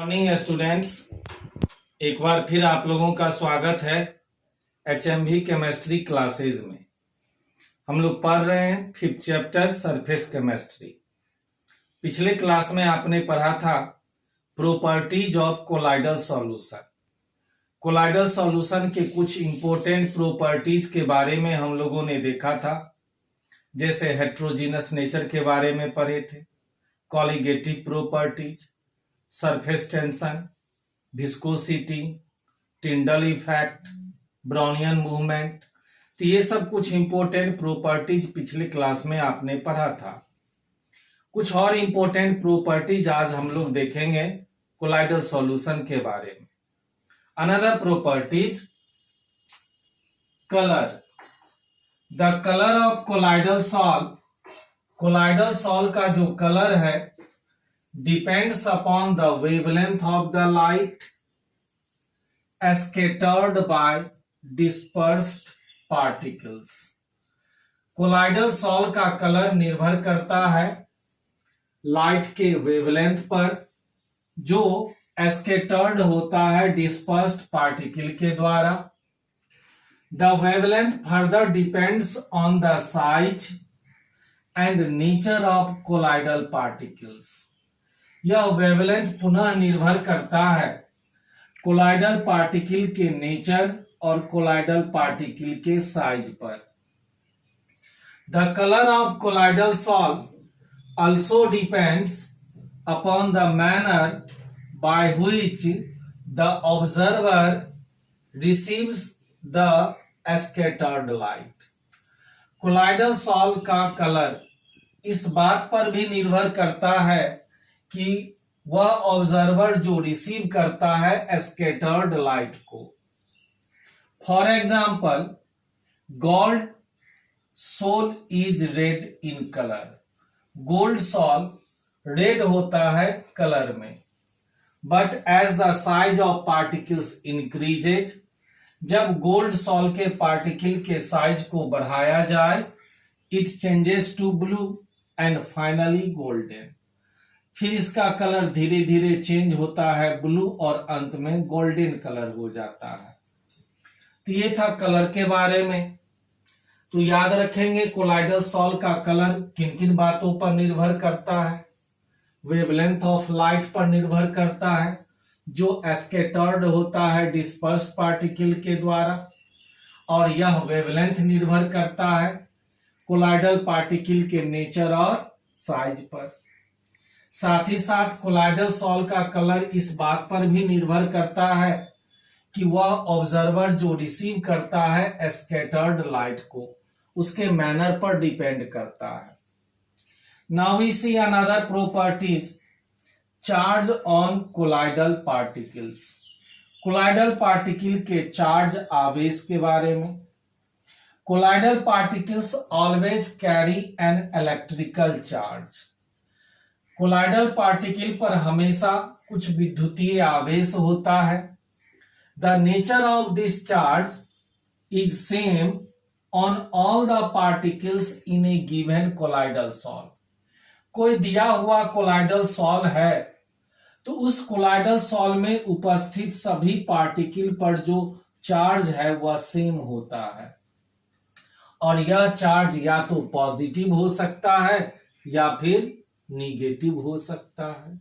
Morning students, एक बार फिर आप लोगों का स्वागत है HMV केमिस्ट्री क्लासेज में। हम लोग पढ़ रहे हैं 5th चैप्टर सरफेस केमिस्ट्री। पिछले क्लास में आपने पढ़ा था properties of colloidal solution. Colloidal solution के कुछ इंपॉर्टेंट प्रॉपर्टीज के बारे में हम लोगों ने देखा था, जैसे हेट्रोजीनस नेचर के बारे में पढ़े थे, colligative properties, surface tension, viscosity, Tyndall effect, Brownian movement. तो ये सब कुछ इंपॉर्टेंट प्रॉपर्टीज पिछले क्लास में आपने पढ़ा था। कुछ और इंपॉर्टेंट प्रॉपर्टीज आज हम लोग देखेंगे कोलाइडल सॉल्यूशन के बारे में। Another properties, colour. The colour of colloidal solve, colloidal solve का जो कलर है depends upon the wavelength of the light scattered by dispersed particles. Colloidal solve का कलर निर्भर करता है लाइट के वेवलेंथ पर, जो स्कैटर्ड होता है डिस्पर्स्ड पार्टिकल के द्वारा। The wavelength further depends on the size and nature of colloidal particles. यह वेवलेंथ पुनः निर्भर करता है कोलाइडल पार्टिकल के नेचर और कोलाइडल पार्टिकल के साइज पर। The colour of colloidal solve also depends upon the manner by which the observer receives the scattered light. Colloidal solve का कलर इस बात पर भी निर्भर करता है कि वह ऑब्जर्वर जो रिसीव करता है स्कैटर्ड लाइट को। For example, gold sol is red in colour. Gold sol red होता है कलर में, but as the size of particles increases, जब गोल्ड सोल के पार्टिकल के साइज को बढ़ाया जाए, it changes to blue and finally golden. फिर इसका कलर धीरे धीरे चेंज होता है ब्लू और अंत में गोल्डन कलर हो जाता है। तो ये था कलर के बारे में। तो याद रखेंगे कोलाइडल सॉल्व का कलर किन किन बातों पर निर्भर करता है। वेवलेंथ ऑफ लाइट पर निर्भर करता है, जो स्कैटर्ड होता है डिस्पर्स्ड पार्टिकल के द्वारा, और यह वेवलेंथ निर्भर करता है कोलाइडल पार्टिकल के नेचर और साइज पर। साथ ही साथ कोलाइडल सॉल्व का कलर इस बात पर भी निर्भर करता है कि वह ऑब्जर्वर जो रिसीव करता है स्कैटर्ड लाइट को, उसके मैनर पर डिपेंड करता है। Now we see another properties, charge on colloidal particles. Colloidal particle के चार्ज आवेश के बारे में। Colloidal particles always carry an electrical charge. Colloidal particle पर हमेशा कुछ विद्युतीय आवेश होता है। The nature of this charge is same on all the particles in a given colloidal sol. कोई दिया हुआ कोलाइडल सॉल्व है तो उस कोलाइडल सॉल्व में उपस्थित सभी पार्टिकल पर जो चार्ज है वह सेम होता है, और यह चार्ज या तो पॉजिटिव हो सकता है या फिर निगेटिव हो सकता है।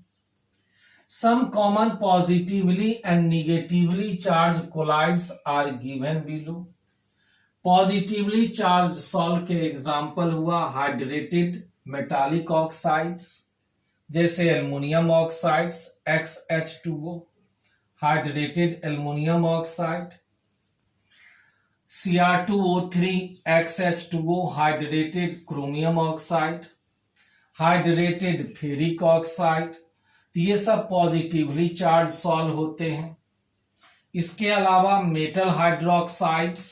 Some common positively and negatively charge colloids are given below. Positively charge sol के एग्जाम्पल हुआ हाइड्रेटेड मेटालिक ऑक्साइड्स, जैसे aluminium oxides XH2O, hydrated aluminium oxide, Cr2O3 XH2O, hydrated chromium oxide, hydrated ferric oxide. तो ये सब positively charge solve होते हैं। इसके अलावा metal hydroxides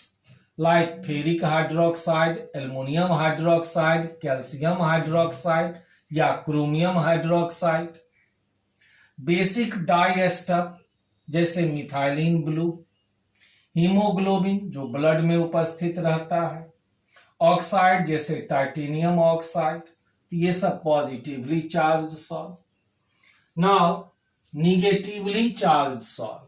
like ferric hydroxide, aluminium hydroxide, calcium hydroxide या chromium hydroxide. Basic dye ester जैसे methylene blue, haemoglobin जो ब्लड में उपस्थित रहता है, ऑक्साइड जैसे टाइटेनियम ऑक्साइड। ये सब positively charged sol. Now negatively charge salt.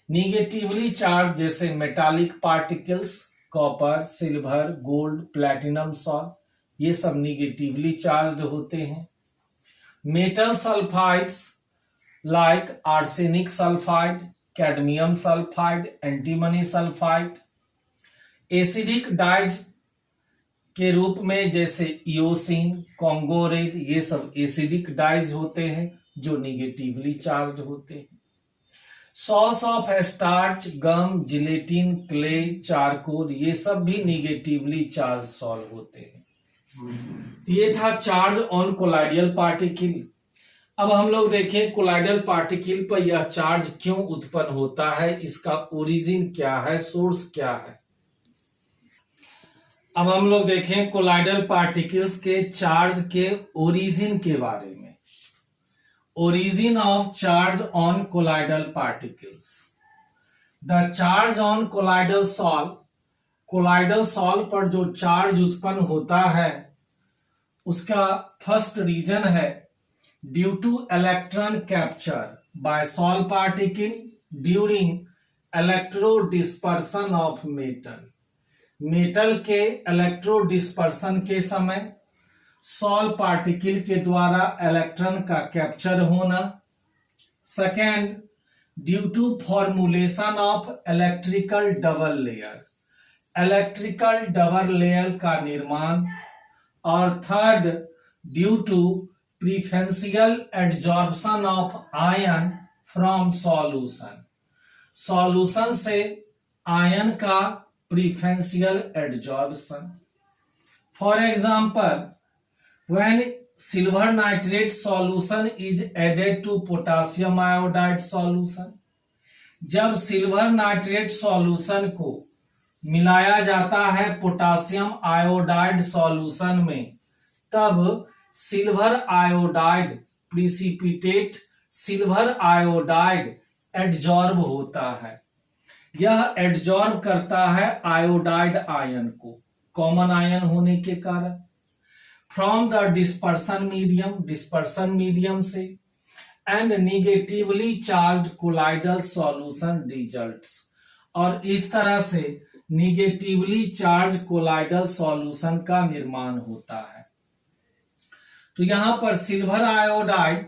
Negatively charge जैसे metallic particles, copper, silver, gold, platinum salt, ये सब निगेटिवली चार्ज होते हैं। Metal sulphides like arsenic sulphide, cadmium sulphide, antimony sulphide. Acidic dyes के रूप में जैसे इयोसिन, कॉन्गो रेड, ये सब एसिडिक डाइज होते हैं जो निगेटिवली चार्ज होते हैं। Salts of starch, gum, gelatin, clay, charcoal, ये सब भी निगेटिवली चार्ज सॉल्ट होते हैं। ये था चार्ज ऑन कोलाइडल पार्टिकल। अब हम लोग देखें कोलाइडल पार्टिकल पर यह चार्ज क्यों उत्पन्न होता है, इसका ओरिजिन क्या है, सोर्स क्या है। अब हम लोग देखें कोलाइडल पार्टिकल्स के चार्ज के ओरिजिन के बारे में। Origin of charge on colloidal particles. The charge on colloidal salt पर जो चार्ज उत्पन्न होता है उसका फर्स्ट रीजन है due to electron capture by salt particle during electro dispersion of metal के इलेक्ट्रो डिस्पर्सन के समय सॉल्ट पार्टिकल के द्वारा इलेक्ट्रॉन का कैप्चर होना। Second, due to formulation of electrical double layer का निर्माण। और third, due to preferential adsorption of ion from solution से आयन का preferential adsorption. For example, when silver nitrate solution is added to potassium iodide solution, जब silver nitrate solution को मिलाया जाता है पोटासियम आयोडाइड सॉल्यूशन में, तब silver iodide precipitate silver iodide adsorb होता है। यह एडजॉर्ब करता है आयोडाइड आयन को, कॉमन आयन होने के कारण। फ्रॉम द डिस्पर्सन मीडियम से and negatively charge colloidal solution results, और इस तरह से निगेटिवली चार्ज कोलाइडल सॉल्यूशन का निर्माण होता है। तो यहां पर सिल्वर आयोडाइड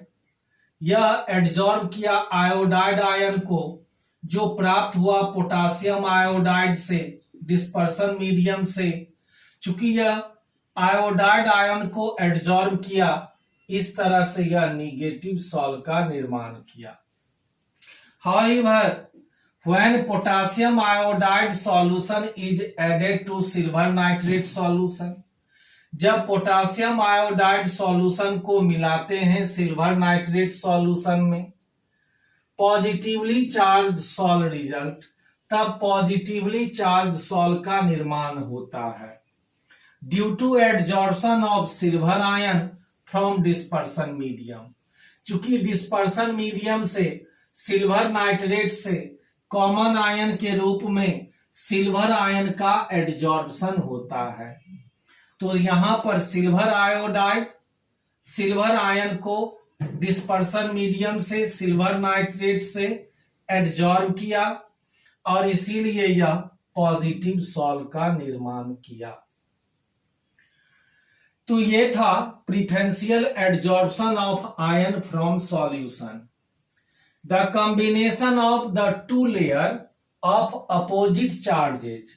यह एडजॉर्ब किया आयोडाइड आयन को जो प्राप्त हुआ पोटासियम आयोडाइड से डिस्पर्सन मीडियम से। चूंकि यह आयोडाइड आयन को एडजॉर्ब किया, इस तरह से यह निगेटिव सॉल्ट का निर्माण किया। However, when potassium iodide solution is added to silver nitrate solution, जब पोटासियम आयोडाइड सॉल्यूशन को मिलाते हैं सिल्वर नाइट्रेट सॉल्यूशन में, पॉजिटिवली चार्ज्ड सॉल्ट रिजल्ट, तब पॉजिटिवली चार्ज्ड सॉल्ट का निर्माण होता है due to adsorption of silver ion from dispersion medium. चूंकि डिस्पर्सन मीडियम से सिल्वर नाइट्रेट से कॉमन आयन के रूप में सिल्वर आयन का एडजॉर्प्शन होता है, तो यहां पर सिल्वर आयोडाइड सिल्वर आयन को डिस्पर्सन मीडियम से सिल्वर नाइट्रेट से एडजॉर्ब किया और इसीलिए यह पॉजिटिव सॉल्ट का निर्माण किया। तो ये था preferential adsorption of ion from solution. The combination of the two layer of opposite charges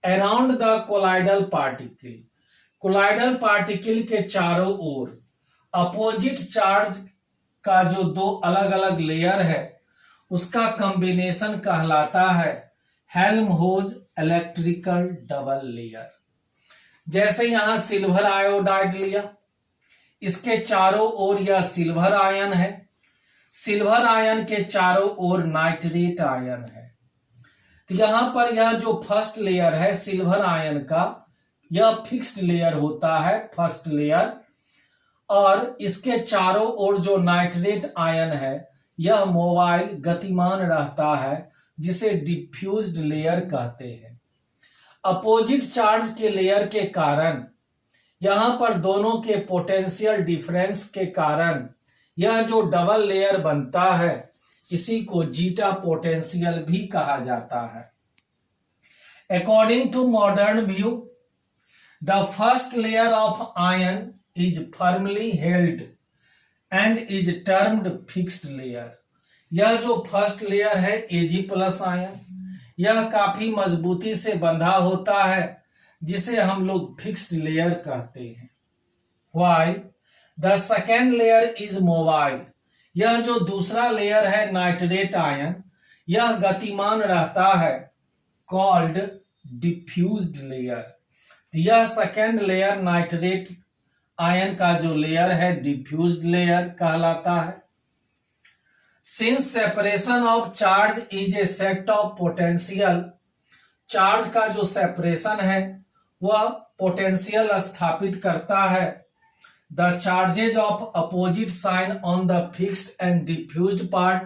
around the colloidal particle. Colloidal particle के चारों ओर अपोजिट चार्ज का जो दो अलग अलग लेयर है उसका कॉम्बिनेशन कहलाता है हेल्महोल्ट्ज इलेक्ट्रिकल डबल लेयर। जैसे यहां सिल्वर आयोडाइड लिया, इसके चारों ओर यह सिल्वर आयन है, सिल्वर आयन के चारों ओर नाइट्रेट आयन है। तो यहां पर यह जो फर्स्ट लेयर है सिल्वर आयन का, यह फिक्स्ड लेयर होता है, फर्स्ट लेयर, और इसके चारों ओर जो नाइट्रेट आयन है यह मोबाइल गतिमान रहता है, जिसे डिफ्यूज्ड लेयर कहते हैं। अपोजिट चार्ज के लेयर के कारण यहां पर दोनों के पोटेंशियल डिफरेंस के कारण यह जो डबल लेयर बनता है इसी को जीटा पोटेंशियल भी कहा जाता है। According to modern view, the first layer of ion is firmly held and is termed fixed layer. यह जो फर्स्ट लेयर है Ag प्लस आयन, यह काफी मजबूती से बंधा होता है जिसे हम लोग फिक्स्ड लेयर कहते हैं। While the second layer is mobile, यह जो दूसरा लेयर है नाइट्रेट आयन, यह गतिमान रहता है, कॉल्ड डिफ्यूज्ड लेयर। यह सेकेंड लेयर नाइट्रेट आयन का जो लेयर है डिफ्यूज्ड लेयर कहलाता है। Since separation of charge is a set of potential, charge का जो सेपरेशन है वह पोटेंशियल स्थापित करता है। The charges of opposite sign on the fixed and diffused part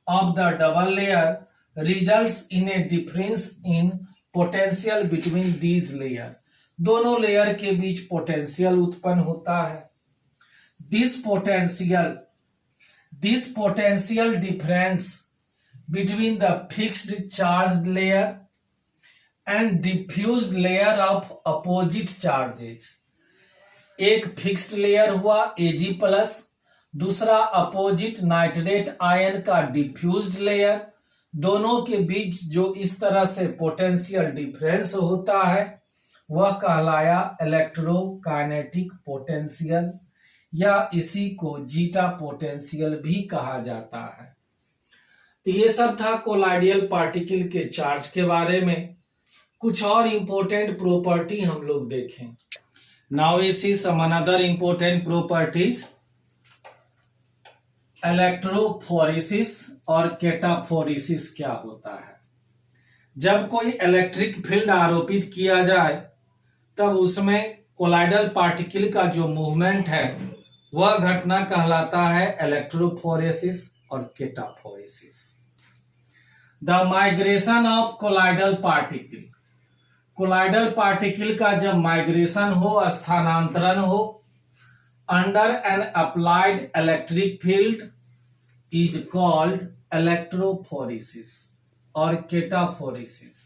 of the double layer results in a difference in potential between these layer. दोनों layer के बीच पोटेंशियल उत्पन्न होता है। This potential difference between the fixed charge layer and diffused layer of opposite charges, एक fixed layer हुआ Ag plus, दूसरा opposite nitrate ion का डिफ्यूज्ड लेयर, दोनों के बीच जो इस तरह से पोटेंशियल डिफरेंस होता है वह कहलाया इलेक्ट्रोकाइनेटिक पोटेंशियल, या इसी को जीटा पोटेंशियल भी कहा जाता है। तो ये सब था कोलाइडियल पार्टिकल के चार्ज के बारे में। कुछ और इंपॉर्टेंट प्रॉपर्टी हम लोग देखें। Now we see some another important properties. Electrophoresis और कैटाफोरेसिस क्या होता है? जब कोई इलेक्ट्रिक फील्ड आरोपित किया जाए तब उसमें कोलाइडल पार्टिकल का जो मूवमेंट है वह घटना कहलाता है इलेक्ट्रोफोरेसिस और cataphoresis. The migration of colloidal particle, colloidal particle का जब माइग्रेशन हो, स्थानांतरण हो under an applied electric field is called electrophoresis और cataphoresis.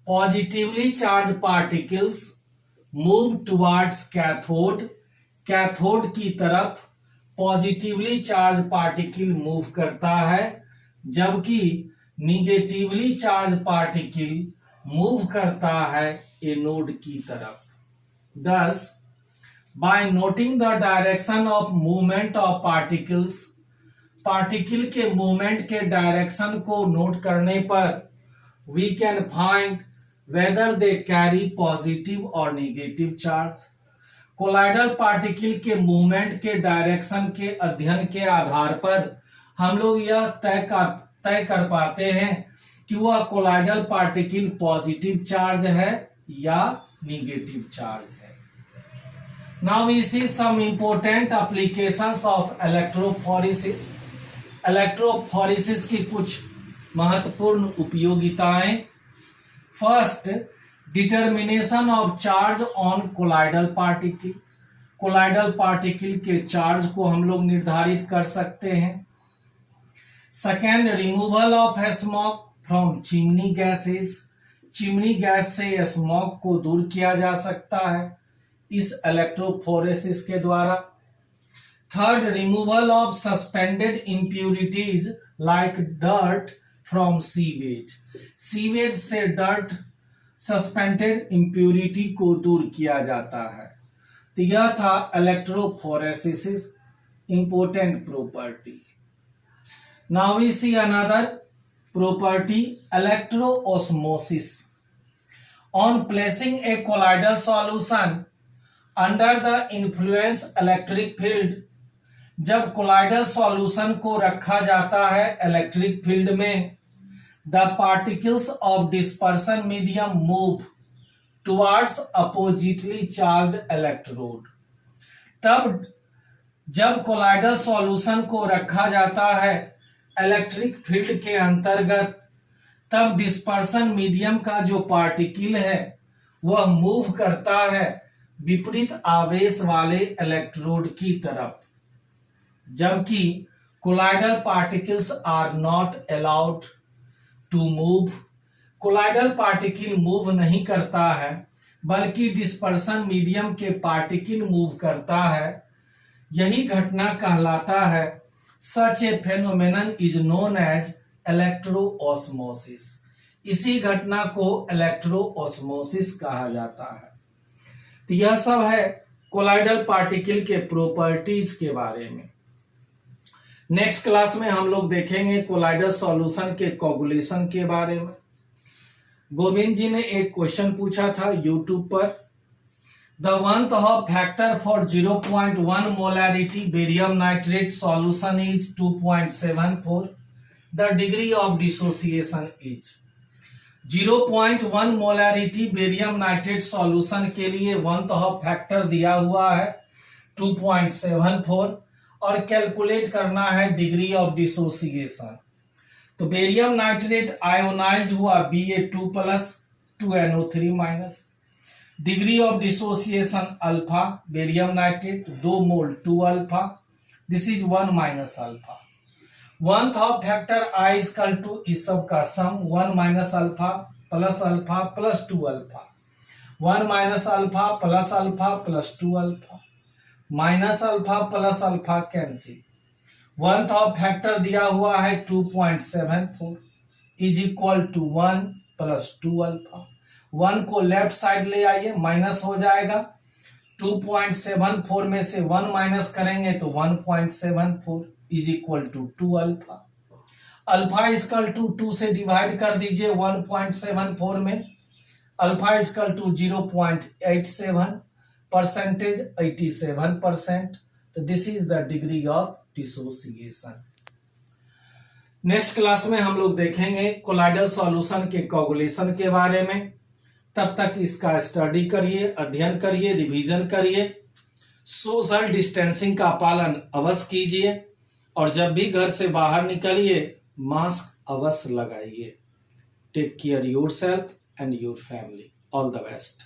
Positively charge particles move towards cathode, cathode की तरफ पॉजिटिवली चार्ज पार्टिकल मूव करता है, जबकि निगेटिवली चार्ज पार्टिकल मूव करता है एनोड की तरफ। Thus, by noting the direction of movement of particles, particle के मूवमेंट के डायरेक्शन को नोट करने पर we can find whether they carry positive or negative charge। Colloidal particle के मूवमेंट के डायरेक्शन के अध्ययन के आधार पर हम लोग यह तय कर पाते हैं कि वह कोलाइडल पार्टिकल पॉजिटिव चार्ज है या निगेटिव चार्ज है। Now we see some important applications of electrophoresis. Electrophoresis की कुछ महत्वपूर्ण उपयोगिताएं। First, determination of charge on colloidal particle, colloidal particle के चार्ज को हम लोग निर्धारित कर सकते हैं। Second, removal of smoke from chimney gases, chimney gas से स्मोक को दूर किया जा सकता है इस इलेक्ट्रोफोरेसिस के द्वारा। Third, removal of suspended impurities like dirt from sewage, sewage से डर्ट सस्पेंडेड इम्प्यूरिटी को दूर किया जाता है। तो यह था electrophoresis important property. Now we see another property, electroosmosis। On placing a colloidal solution under the influence electric field, जब कोलाइडल सॉल्यूशन को रखा जाता है इलेक्ट्रिक फील्ड में, the particles of dispersion medium move towards oppositely charged electrode। तब जब colloidal solution को रखा जाता है इलेक्ट्रिक फील्ड के अंतर्गत, तब डिस्पर्सन मीडियम का जो पार्टिकल है वह मूव करता है विपरीत आवेश वाले इलेक्ट्रोड की तरफ। जबकि colloidal particles are not allowed to move. Colloidal particle move नहीं करता है, बल्कि डिस्पर्सन मीडियम के पार्टिकल मूव करता है। यही घटना कहलाता है। Such a phenomenon is known as electroosmosis. इसी घटना को इलेक्ट्रोऑस्मोसिस कहा जाता है। तो यह सब है कोलाइडल पार्टिकल के प्रॉपर्टीज के बारे में। नेक्स्ट क्लास में हम लोग देखेंगे कोलाइडल सॉल्यूशन के कोगुलेशन के बारे में। गोविंद जी ने एक क्वेश्चन पूछा था यूट्यूब पर। The वनथ Hoff factor for 0.1 molarity barium nitrate solution is 2.74। The degree of dissociation is. 0.1 molarity barium nitrate solution के लिए वनथ ऑफ फैक्टर दिया हुआ है 2.74 और कैलकुलेट करना है डिग्री ऑफ डिसोसिएशन। तो बेरियम नाइट्रेट आयोनाइज्ड हुआ Ba2 plus 2NO3 minus. Degree of dissociation alpha barium nitrate 2 mole 2 alpha, this is 1 minus alpha. Van't Hoff factor I equal to इस सब का sum 1 minus alpha plus 2 alpha, 1 minus alpha plus 2 alpha, minus alpha plus alpha cancel. Van't Hoff factor दिया हुआ है 2.74 is equal to 1 plus 2 alpha. 1 को left side ले आइए, minus हो जाएगा। 2.74 में से 1 माइनस करेंगे तो 1.74 is equal to 2 alpha. Alpha equal to 2 से डिवाइड कर दीजिए 1.74 में। Alpha equal to 0.87, percentage 87%। तो this is the degree of dissociation. Next class में हम लोग देखेंगे कोलाइडल सॉल्यूशन के कोगुलेशन के बारे में। तब तक इसका स्टडी करिए, अध्ययन करिए, रिवीजन करिए। सोशल डिस्टेंसिंग का पालन अवश्य कीजिए और जब भी घर से बाहर निकलिए मास्क अवश्य लगाइए। Take care yourself and your family. All the best.